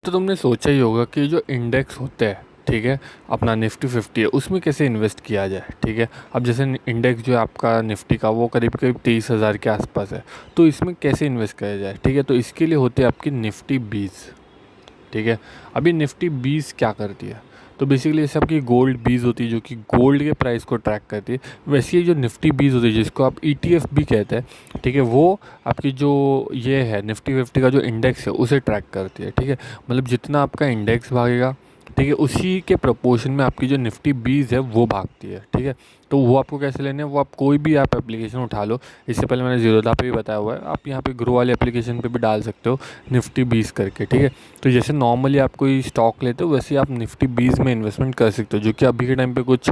तो तुमने सोचा ही होगा कि जो इंडेक्स होते हैं, ठीक है, अपना निफ्टी 50 है, उसमें कैसे इन्वेस्ट किया जाए। ठीक है, अब जैसे इंडेक्स जो है आपका निफ्टी का, वो करीब करीब 23,000 के आसपास है। तो इसमें कैसे इन्वेस्ट किया जाए। ठीक है, तो इसके लिए होते हैं आपकी निफ्टी 20। ठीक है, अभी निफ्टी 20 क्या करती है, तो बेसिकली जैसे आपकी गोल्ड 20 होती है जो कि गोल्ड के प्राइस को ट्रैक करती है, वैसे ही जो निफ्टी 20 होती है जिसको आप ETF भी कहते हैं, ठीक है, वो आपकी जो ये है निफ्टी 50 का जो इंडेक्स है उसे ट्रैक करती है। ठीक है, मतलब जितना आपका इंडेक्स भागेगा, ठीक है, उसी के प्रोपोर्शन में आपकी जो निफ्टी 20 है वो भागती है। ठीक है, तो वो आपको कैसे लेने हैं, वो आप कोई भी आप एप्लीकेशन उठा लो। इससे पहले मैंने ज़ीरोधा पे भी बताया हुआ है, आप यहाँ पे ग्रो वाले एप्लीकेशन पे भी डाल सकते हो निफ्टी 20 करके। ठीक है, तो जैसे नॉर्मली आप कोई स्टॉक लेते हो वैसे ही आप निफ्टी 20 में इन्वेस्टमेंट कर सकते हो, जो कि अभी के टाइम पे कुछ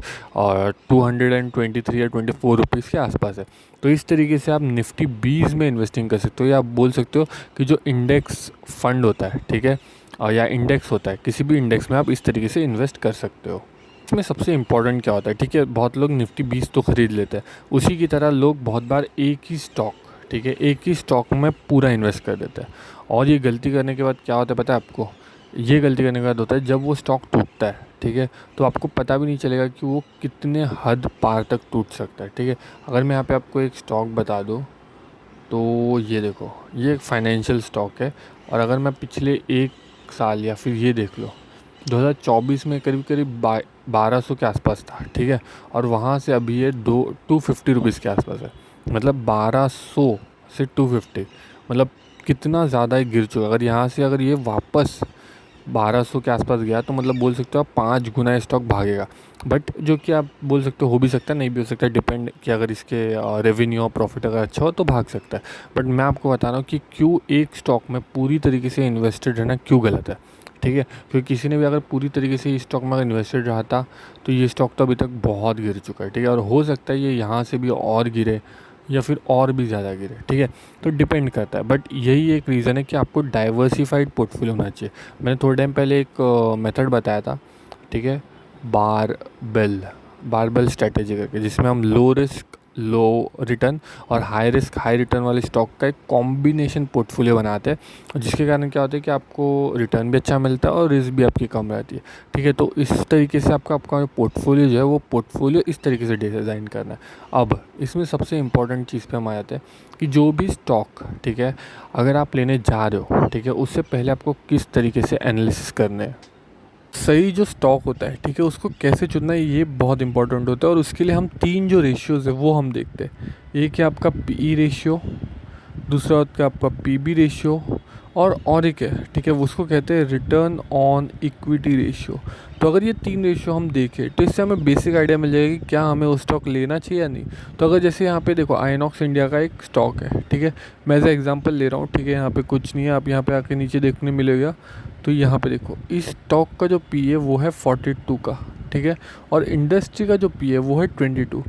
223 या 24 रुपीज़ के आसपास है। तो इस तरीके से आप निफ्टी 20 में इन्वेस्टिंग कर सकते हो, या आप बोल सकते हो कि जो इंडेक्स फंड होता है, ठीक है, या इंडेक्स होता है, किसी भी इंडेक्स में आप इस तरीके से इन्वेस्ट कर सकते हो। इसमें सबसे इम्पॉर्टेंट क्या होता है, ठीक है, बहुत लोग निफ्टी 20 तो ख़रीद लेते हैं, उसी की तरह लोग बहुत बार एक ही स्टॉक, ठीक है, एक ही स्टॉक में पूरा इन्वेस्ट कर देते हैं। और ये गलती करने के बाद क्या होता है पता है आपको, ये गलती करने के बाद होता है जब वो स्टॉक टूटता है, ठीक है, तो आपको पता भी नहीं चलेगा कि वो कितने हद पार तक टूट सकता है। ठीक है, अगर मैं यहाँ पे आपको एक स्टॉक बता दूँ, तो ये देखो, ये एक फाइनेंशियल स्टॉक है, और अगर मैं पिछले एक साल या फिर ये देख लो 2024 में करीब करीब 1200 के आसपास था। ठीक है, और वहाँ से अभी ये 250 रुपीज़ के आसपास है। मतलब 1200 से 250, मतलब कितना ज़्यादा ही गिर चुका। अगर यहाँ से अगर ये वापस 1200 के आसपास गया तो मतलब बोल सकते हो आप 5 गुना स्टॉक भागेगा। बट जो कि आप बोल सकते हो भी सकता है, नहीं भी हो सकता है, डिपेंड कि अगर इसके रेवेन्यू और प्रॉफिट अगर अच्छा हो तो भाग सकता है। बट मैं आपको बता रहा हूँ कि क्यों एक स्टॉक में पूरी तरीके से इन्वेस्टेड रहना क्यों गलत है। ठीक है, क्योंकि किसी ने भी अगर पूरी तरीके से इस स्टॉक में अगर इन्वेस्टेड रहा था तो ये स्टॉक तो अभी तक बहुत गिर चुका है। ठीक है, और हो सकता है ये यहाँ से भी और गिरे या फिर और भी ज़्यादा गिरे। ठीक है, तो डिपेंड करता है, बट यही एक रीज़न है कि आपको डाइवर्सिफाइड पोर्टफोलियो होना चाहिए। मैंने थोड़े टाइम पहले एक मेथड बताया था, ठीक है, बारबेल बारबेल स्ट्रेटेजी करके, जिसमें हम लो रिस्क लो रिटर्न और हाई रिस्क हाई रिटर्न वाले स्टॉक का एक कॉम्बिनेशन पोर्टफोलियो बनाते हैं, जिसके कारण क्या होता है कि आपको रिटर्न भी अच्छा मिलता है और रिस्क भी आपकी कम रहती है। ठीक है, तो इस तरीके से आपका पोर्टफोलियो जो है वो पोर्टफोलियो इस तरीके से डिज़ाइन करना है। अब इसमें सबसे इम्पॉर्टेंट चीज़ पे हम आ जाते हैं कि जो भी स्टॉक, ठीक है, अगर आप लेने जा रहे हो, ठीक है, उससे पहले आपको किस तरीके से एनालिसिस करने हैं। सही जो स्टॉक होता है, ठीक है, उसको कैसे चुनना है ये बहुत इंपॉर्टेंट होता है। और उसके लिए हम 3 जो रेशियोज़ है वो हम देखते हैं। एक है आपका PE रेशियो, दूसरा होता है आपका PB रेशियो, और एक है, ठीक है, उसको कहते हैं रिटर्न ऑन इक्विटी रेशियो। तो अगर ये 3 रेशियो हम देखें तो इससे हमें बेसिक आइडिया मिल जाएगा कि क्या हमें वो स्टॉक लेना चाहिए या नहीं। तो अगर जैसे यहाँ पे देखो आइनॉक्स इंडिया का एक स्टॉक है, ठीक है, मैं एज एग्जांपल ले रहा हूँ, ठीक है, यहाँ पे कुछ नहीं है, आप यहाँ पे आके नीचे देखने मिलेगा। तो यहाँ पे देखो इस स्टॉक का जो पी है वो है 42 का, ठीक है, और इंडस्ट्री का जो पी है वो है 22।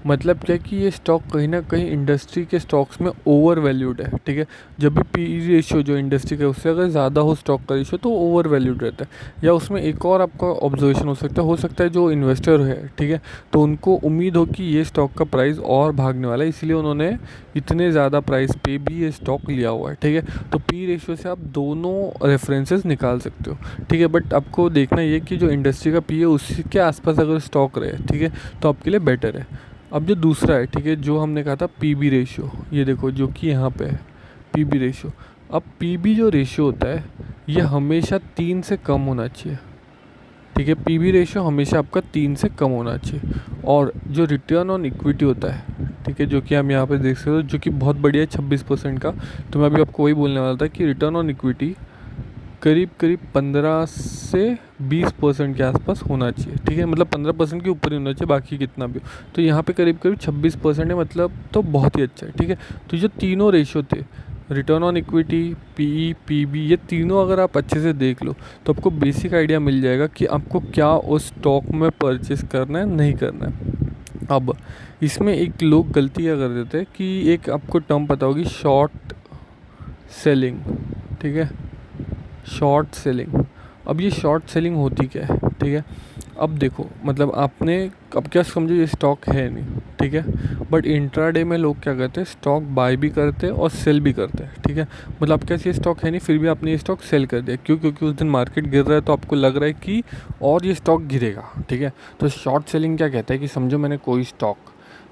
मतलब क्या कि ये स्टॉक कहीं ना कहीं इंडस्ट्री के स्टॉक्स में ओवर वैल्यूड है। ठीक है, जब भी पी रेशियो जो इंडस्ट्री का उससे अगर ज़्यादा हो स्टॉक का रेशियो तो ओवर वैल्यूड रहता है। या उसमें एक और आपका ऑब्जर्वेशन हो सकता है जो इन्वेस्टर है, ठीक है, तो उनको उम्मीद हो कि ये स्टॉक का प्राइस और भागने वाला है, इसलिए उन्होंने इतने ज़्यादा प्राइस पे भी ये स्टॉक लिया हुआ है। ठीक है, तो पी रेशियो से आप दोनों रेफरेंसेस निकाल सकते हो। ठीक है, बट आपको देखना ये कि जो इंडस्ट्री का पी है उसके आसपास अगर स्टॉक रहे, ठीक है, तो आपके लिए बेटर है। अब जो दूसरा है, ठीक है, जो हमने कहा था PB रेशियो, ये देखो जो कि यहाँ पे है PB रेशियो। अब PB जो रेशियो होता है ये हमेशा 3 से कम होना चाहिए। ठीक है, PB रेशियो हमेशा आपका 3 से कम होना चाहिए। और जो रिटर्न ऑन इक्विटी होता है, ठीक है, जो कि हम यहाँ पे देख सकते हो, जो कि बहुत बढ़िया है 26% का। तो मैं अभी आपको वही बोलने वाला था कि रिटर्न ऑन इक्विटी करीब करीब 15 से 20% के आसपास होना चाहिए। ठीक है, मतलब 15% के ऊपर ही होना चाहिए, बाकी कितना भी हो। तो यहाँ पे करीब करीब 26% है, मतलब तो बहुत ही अच्छा है। ठीक है, तो जो तीनों रेशियो थे, return on equity, PE, PB, ये तीनों अगर आप अच्छे से देख लो तो आपको बेसिक आइडिया मिल जाएगा कि आपको क्या उस स्टॉक में परचेस करना है, नहीं करना है। अब इसमें एक लोग गलती क्या कर देते हैं कि एक आपको टर्म पता होगी, शॉर्ट सेलिंग। ठीक है, शॉर्ट सेलिंग। अब ये शॉर्ट सेलिंग होती क्या है, ठीक है, अब देखो मतलब आपने अब क्या समझो ये स्टॉक है नहीं, ठीक है। बट इंट्राडे में लोग क्या करते हैं, स्टॉक बाय भी करते हैं और सेल भी करते हैं, ठीक है। मतलब कैसे ये स्टॉक है नहीं, फिर भी आपने ये स्टॉक सेल कर दिया, क्यों? क्योंकि उस दिन मार्केट गिर रहा है तो आपको लग रहा है कि और ये स्टॉक गिरेगा, ठीक है। तो शॉर्ट सेलिंग क्या कहता है कि समझो मैंने कोई स्टॉक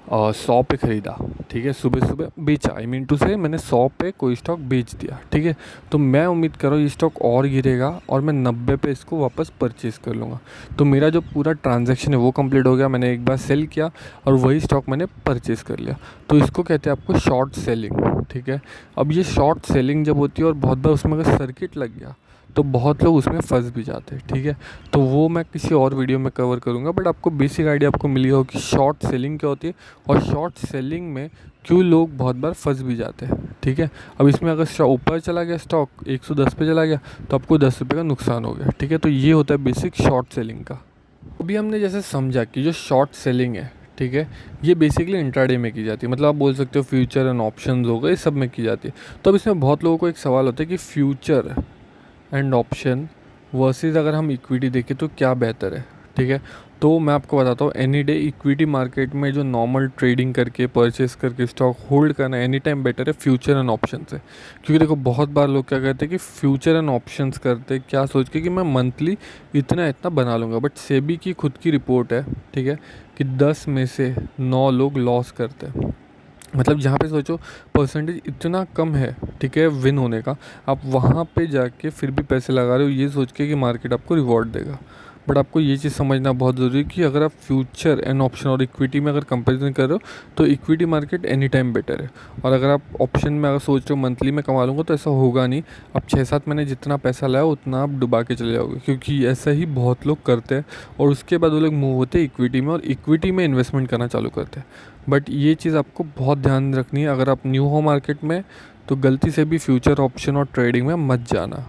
100 पे ख़रीदा, ठीक है, सुबह सुबह बेचा, आई मीन टू से मैंने 100 पे कोई स्टॉक बेच दिया, ठीक है। तो मैं उम्मीद कर रहा हूँ ये स्टॉक और गिरेगा और मैं 90 पे इसको वापस परचेज़ कर लूँगा। तो मेरा जो पूरा ट्रांजैक्शन है वो कंप्लीट हो गया, मैंने एक बार सेल किया और वही स्टॉक मैंने परचेज़ कर लिया। तो इसको कहते हैं आपको शॉर्ट सेलिंग, ठीक है। अब ये शॉर्ट सेलिंग जब होती है और बहुत बार उसमें अगर सर्किट लग गया तो बहुत लोग उसमें फंस भी जाते हैं, ठीक है। तो वो मैं किसी और वीडियो में कवर करूँगा, बट आपको बेसिक आइडिया आपको मिल गया हो कि शॉर्ट सेलिंग क्या होती है और शॉर्ट सेलिंग में क्यों लोग बहुत बार फंस भी जाते हैं, ठीक है। अब इसमें अगर ऊपर चला गया स्टॉक 110 पे चला गया तो आपको 10 रुपये का नुकसान हो गया, ठीक है। तो ये होता है बेसिक शॉर्ट सेलिंग का। अभी हमने जैसे समझा कि जो शॉर्ट सेलिंग है, ठीक है, ये बेसिकली इंट्राडे में की जाती है। मतलब आप बोल सकते हो फ्यूचर एंड ऑप्शंस हो गए, सब में की जाती है। तो अब इसमें बहुत लोगों को एक सवाल होता है कि फ्यूचर एंड ऑप्शन वर्सेस अगर हम इक्विटी देखें तो क्या बेहतर है, ठीक है। तो मैं आपको बताता हूँ, एनी डे इक्विटी मार्केट में जो नॉर्मल ट्रेडिंग करके परचेस करके स्टॉक होल्ड करना एनी टाइम बेटर है फ्यूचर एंड ऑप्शन से। क्योंकि देखो बहुत बार लोग क्या कहते हैं कि फ्यूचर एंड ऑप्शंस करते क्या सोच के कि मैं मंथली इतना इतना बना लूँगा, बट सेबी की खुद की रिपोर्ट है, ठीक है, कि 10 में से 9 लोग लॉस करते हैं। मतलब जहाँ पे सोचो परसेंटेज इतना कम है, ठीक है, विन होने का, आप वहाँ पे जाके फिर भी पैसे लगा रहे हो ये सोच के कि मार्केट आपको रिवॉर्ड देगा। बट आपको ये चीज़ समझना बहुत ज़रूरी है कि अगर आप फ्यूचर एंड ऑप्शन और इक्विटी में अगर कंपैरिजन कर रहे हो तो equity market any time better है। और अगर आप ऑप्शन में अगर सोच रहे हो मंथली में कमा लूँगा तो ऐसा होगा नहीं। आप 6-7 महीने जितना पैसा लाओ उतना आप डुबा के चले जाओगे, क्योंकि ऐसा ही बहुत लोग करते हैं और उसके बाद वो लोग मूव होते हैं इक्विटी में और इक्विटी में इन्वेस्टमेंट करना चालू करते हैं। बट ये चीज़ आपको बहुत ध्यान रखनी है, अगर आप न्यू हो मार्केट में तो गलती से भी फ्यूचर ऑप्शन और ट्रेडिंग में मत जाना।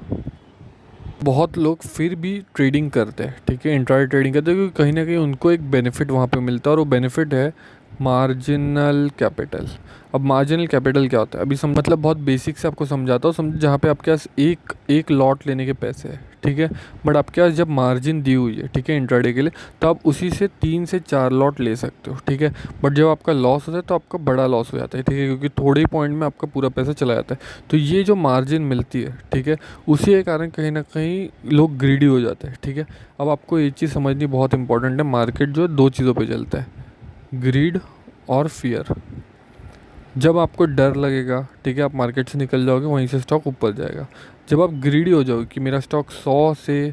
बहुत लोग फिर भी ट्रेडिंग करते हैं, ठीक है, इंट्राडे ट्रेडिंग करते हैं, क्योंकि कहीं ना कहीं उनको एक बेनिफिट वहाँ पे मिलता है और वो बेनिफिट है मार्जिनल कैपिटल। अब मार्जिनल कैपिटल क्या होता है, अभी मतलब बहुत बेसिक से आपको समझाता हूँ, समझ जहाँ पे आपके पास एक लॉट लेने के पैसे हैं, ठीक है, बट आपके पास जब मार्जिन दी हुई है, ठीक है, इंट्राडे के लिए, तो आप उसी से 3 से 4 लॉट ले सकते हो, ठीक है। बट जब आपका लॉस होता है तो आपका बड़ा लॉस हो जाता है, ठीक है, क्योंकि थोड़े ही पॉइंट में आपका पूरा पैसा चला जाता है। तो ये जो मार्जिन मिलती है, ठीक है, उसी के कारण कहीं ना कहीं लोग ग्रीडी हो जाते हैं, ठीक है। अब आपको ये चीज़ समझनी बहुत इंपॉर्टेंट है, मार्केट जो है 2 चीज़ों पर चलता है, ग्रीड और फियर। जब आपको डर लगेगा, ठीक है, आप मार्केट से निकल जाओगे, वहीं से स्टॉक ऊपर जाएगा। जब आप ग्रीडी हो जाओगे कि मेरा स्टॉक 100 से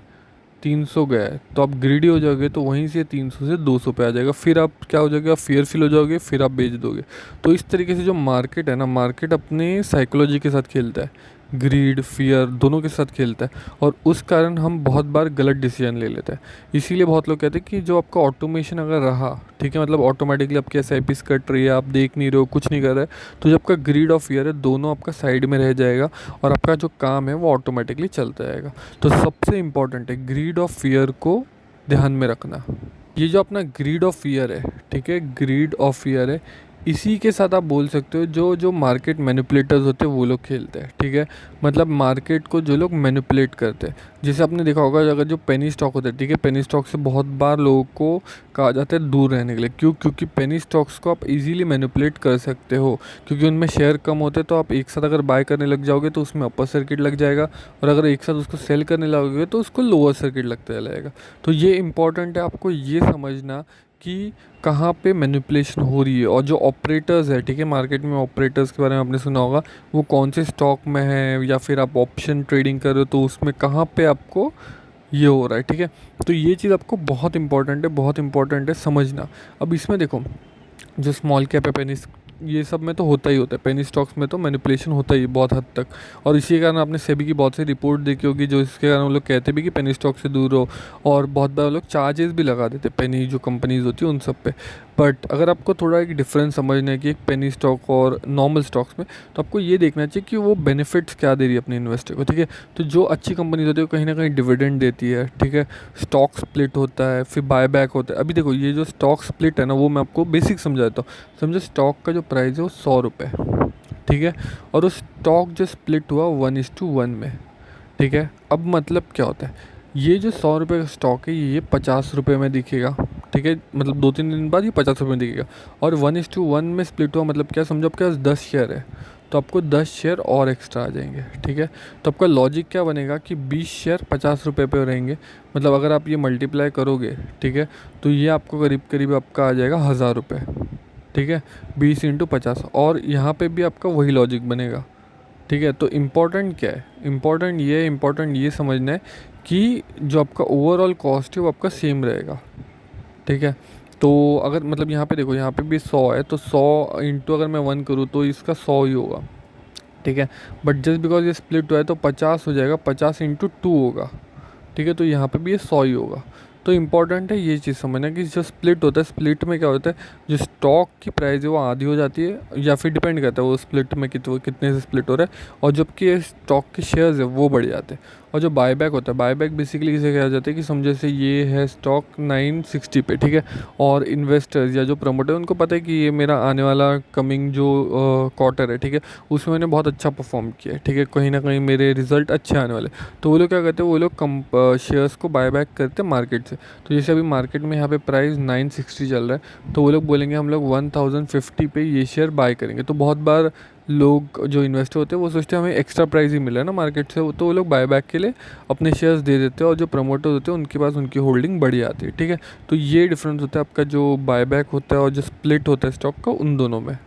300 गया है, तो आप ग्रीडी हो जाओगे तो वहीं से 300 से 200 पे आ जाएगा। फिर आप क्या हो जाओगे, आप फियरफुल हो जाओगे, फिर आप बेच दोगे। तो इस तरीके से जो मार्केट है ना, मार्केट अपने साइकोलॉजी के साथ खेलता है, ग्रीड फियर दोनों के साथ खेलता है, और उस कारण हम बहुत बार गलत डिसीजन ले लेते हैं। इसीलिए बहुत लोग कहते हैं कि जो आपका ऑटोमेशन अगर रहा, ठीक है, मतलब ऑटोमेटिकली आपकी SIPs कट रही है, आप देख नहीं रहे हो, कुछ नहीं कर रहे, तो जब आपका ग्रीड और फियर है दोनों आपका साइड में रह जाएगा और आपका जो काम है वो ऑटोमेटिकली चलता जाएगा। तो सबसे इम्पॉर्टेंट है ग्रीड और फियर को ध्यान में रखना। ये जो अपना ग्रीड ऑफ फियर है, ठीक है, ग्रीड ऑफ फियर है, इसी के साथ आप बोल सकते हो जो जो मार्केट मैनिपुलेटर्स होते हैं वो लोग खेलते हैं, ठीक है। मतलब मार्केट को जो लोग मैनिपुलेट करते हैं, जैसे आपने देखा होगा अगर जो पेनी स्टॉक होते हैं, ठीक है, पेनी स्टॉक से बहुत बार लोगों को कहा जाता है दूर रहने के लिए। क्यों? क्योंकि पेनी स्टॉक्स को आप इजीली मैनिपुलेट कर सकते हो, क्योंकि उनमें शेयर कम होते हैं। तो आप एक साथ अगर बाय करने लग जाओगे तो उसमें अपर सर्किट लग जाएगा, और अगर एक साथ उसको सेल करने लगोगे तो उसको लोअर सर्किट लगता जाएगा। तो ये इंपॉर्टेंट है आपको ये समझना कि कहाँ पे मैनिपुलेशन हो रही है, और जो ऑपरेटर्स है, ठीक है, मार्केट में ऑपरेटर्स के बारे में आपने सुना होगा, वो कौन से स्टॉक में है, या फिर आप ऑप्शन ट्रेडिंग कर रहे हो तो उसमें कहाँ पे आपको ये हो रहा है, ठीक है। तो ये चीज़ आपको बहुत इंपॉर्टेंट है, बहुत इंपॉर्टेंट है समझना। अब इसमें देखो जो स्मॉल कैप है, पेनी, ये सब में तो होता ही होता है, पेनी स्टॉक्स में तो मैनिपुलेशन होता ही बहुत हद तक। और इसी के कारण आपने सेबी की बहुत सी रिपोर्ट देखी होगी जो इसके कारण वो लोग कहते भी कि पेनी स्टॉक से दूर हो, और बहुत बार लोग चार्जेस भी लगा देते पेनी जो कंपनीज होती है उन सब पे। बट अगर आपको थोड़ा एक डिफरेंस समझना है कि एक पेनी स्टॉक और नॉर्मल स्टॉक्स में, तो आपको ये देखना चाहिए कि वो बेनिफिट्स क्या दे रही है अपने इन्वेस्टर को, ठीक है। तो जो अच्छी कंपनीज होती है वो कहीं ना कहीं डिविडेंड देती है, ठीक है, स्टॉक स्प्लिट होता है, फिर बाय बैक होता है। अभी देखो ये जो स्टॉक स्प्लिट है ना, वो मैं आपको बेसिक समझाता हूँ। समझो स्टॉक का जो प्राइस है वो 100 रुपये, ठीक है, और उस स्टॉक जो स्प्लिट हुआ 1:1 में, ठीक है। अब मतलब क्या होता है, ये जो 100 रुपये का स्टॉक है ये 50 रुपये में दिखेगा, ठीक ठीक है, मतलब 2-3 दिन बाद ये 50 रुपये में दिखेगा। और 1:1 में स्प्लिट हुआ मतलब क्या, समझो आपके पास 10 शेयर है तो आपको 10 शेयर और एक्स्ट्रा आ जाएंगे, ठीक है। तो आपका लॉजिक क्या बनेगा कि 20 शेयर 50 रुपये पे रहेंगे, मतलब अगर आप ये मल्टीप्लाई करोगे, ठीक है, तो ये आपको करीब करीब आपका आ जाएगा 1000 रुपये, ठीक है, 20 × 50। और यहाँ पे भी आपका वही लॉजिक बनेगा, ठीक है। तो इम्पोर्टेंट क्या है, इम्पोर्टेंट ये समझना है कि जो आपका ओवरऑल कॉस्ट है वो आपका सेम रहेगा, ठीक है। तो अगर मतलब यहाँ पे देखो, यहाँ पे भी 100 है तो 100 इंटू अगर मैं 1 करूँ तो इसका 100 ही होगा, ठीक है। बट जस्ट बिकॉज ये स्प्लिट हुआ है तो 50 हो जाएगा, 50 × 2 होगा, ठीक है। तो यहाँ पे भी ये 100 ही होगा। तो इम्पॉर्टेंट है ये चीज़ समझना कि जो स्प्लिट होता है, स्प्लिट में क्या होता है, जो स्टॉक की प्राइस है वो आधी हो जाती है, या फिर डिपेंड करता है वो स्प्लिट में कितने से स्प्लिट हो रहा है, और जबकि स्टॉक के शेयर्स है वो बढ़ जाते हैं। और जो बायबैक होता है, बायबैक बेसिकली किसे कहा जाता है कि समझे से ये है स्टॉक 960 पे, ठीक है, और इन्वेस्टर्स या जो प्रमोटर उनको पता है कि ये मेरा आने वाला कमिंग जो क्वार्टर है, ठीक है, उसमें मैंने बहुत अच्छा परफॉर्म किया है, ठीक है, कहीं ना कहीं मेरे रिजल्ट अच्छे आने वाले। तो वो लोग क्या करते हैं, वो लोग कम शेयर्स को बायबैक करते हैं मार्केट से। तो जैसे अभी मार्केट में यहाँ पे प्राइस 960 चल रहा है तो वो लोग बोलेंगे हम लोग 1050 पे ये शेयर बाय करेंगे। तो बहुत बार लोग जो इन्वेस्टर होते हैं वो सोचते हैं हमें एक्स्ट्रा प्राइस ही मिला है ना मार्केट से, तो वो लोग बायबैक के लिए अपने शेयर्स दे देते हैं, और जो प्रमोटर होते हैं उनके पास उनकी होल्डिंग बढ़ जाती है, ठीक है। तो ये डिफरेंस होता है आपका जो बायबैक होता है और जो स्प्लिट होता है स्टॉक का, उन दोनों में।